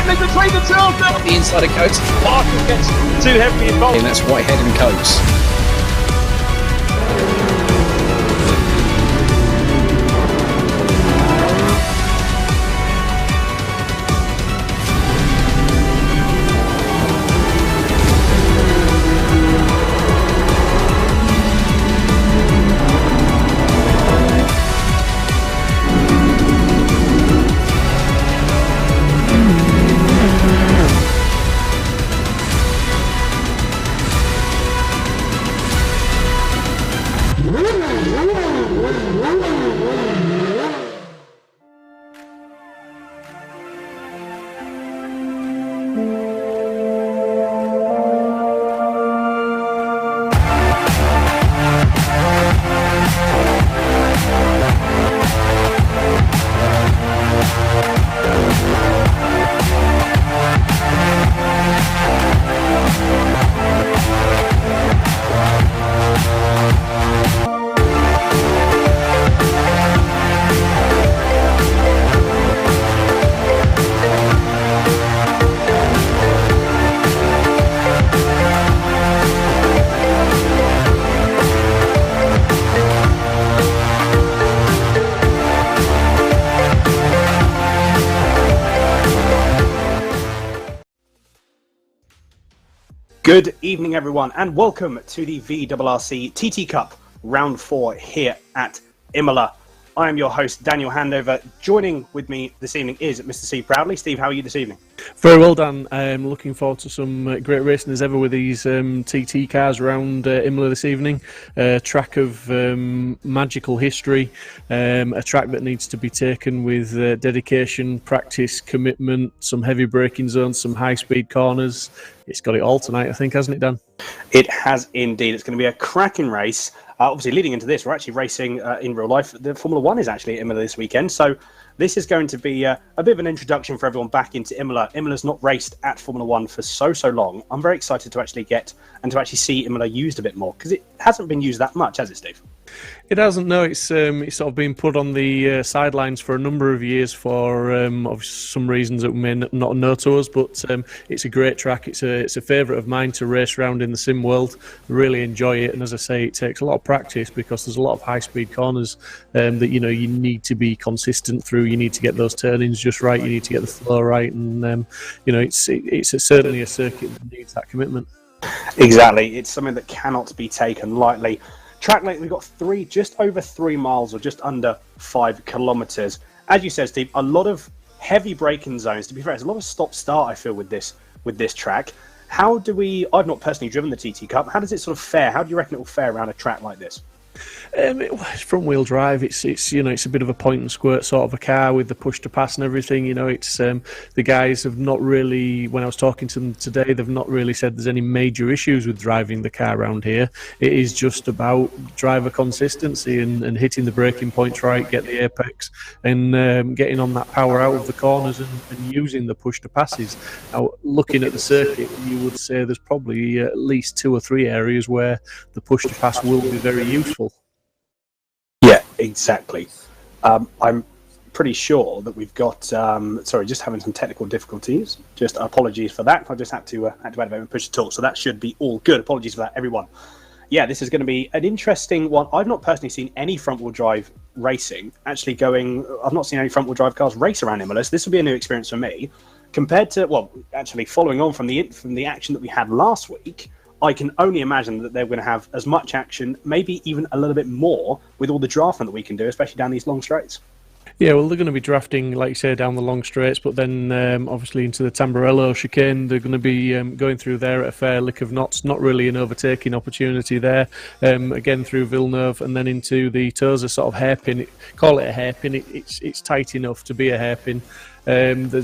Between the two of them. The inside of Coates. Parker gets too heavily involved. And that's Whitehead and Coates. Good evening, everyone, and welcome to the VRRC TT Cup Round 4 here at Imola. I am your host, Daniel Handover. Joining with me this evening is Mr. Steve Proudley. Steve, how are you this evening? Very well, Dan. I'm looking forward to some great racing as ever with these TT cars around Imola this evening. A track of magical history, a track that needs to be taken with dedication, practice, commitment, some heavy braking zones, some high-speed corners. It's got it all tonight, I think, hasn't it, Dan? It has indeed. It's going to be a cracking race. Obviously, leading into this, we're actually racing in real life. The Formula 1 is actually at Imola this weekend, so this is going to be a bit of an introduction for everyone back into Imola. Imola's not raced at Formula 1 for so long. I'm very excited to actually get and to actually see Imola used a bit more, because it hasn't been used that much, has it, Steve? It hasn't, no. It's sort of been put on the sidelines for a number of years for some reasons that we may not know to us, but it's a great track. It's a favourite of mine to race around in the sim world. I really enjoy it, and as I say, it takes a lot of practice because there's a lot of high-speed corners that you need to be consistent through. You need to get those turn-ins just right. You need to get the flow right, and it's certainly a circuit that needs that commitment. Exactly. It's something that cannot be taken lightly. Track length, we've got just over 3 miles or just under 5 kilometres. As you said, Steve, a lot of heavy braking zones. To be fair, there's a lot of stop-start, I feel, with this track. I've not personally driven the TT Cup. How does it sort of fare? How do you reckon it will fare around a track like this? It's front-wheel drive. It's a bit of a point and squirt sort of a car with the push to pass and everything. It's the guys have not really. When I was talking to them today, they've not really said there's any major issues with driving the car around here. It is just about driver consistency and hitting the braking points right, get the apex, and getting on that power out of the corners and using the push to passes. Now, looking at the circuit, you would say there's probably at least 2 or 3 areas where the push to pass will be very useful. Yeah, exactly. I'm pretty sure that we've got. Just having some technical difficulties. Just apologies for that. I just had to activate and push to talk, so that should be all good. Apologies for that, everyone. Yeah, this is going to be an interesting one. I've not personally seen any front-wheel drive racing. I've not seen any front-wheel drive cars race around Imola. So this will be a new experience for me. Compared to, following on from the action that we had last week, I can only imagine that they're going to have as much action, maybe even a little bit more, with all the drafting that we can do, especially down these long straights. Yeah, well, they're going to be drafting, like you say, down the long straights, but then obviously into the Tamburello chicane, they're going to be going through there at a fair lick of knots. Not really an overtaking opportunity there. Again through Villeneuve and then into the Tosa sort of hairpin. Call it a hairpin. It's tight enough to be a hairpin. There's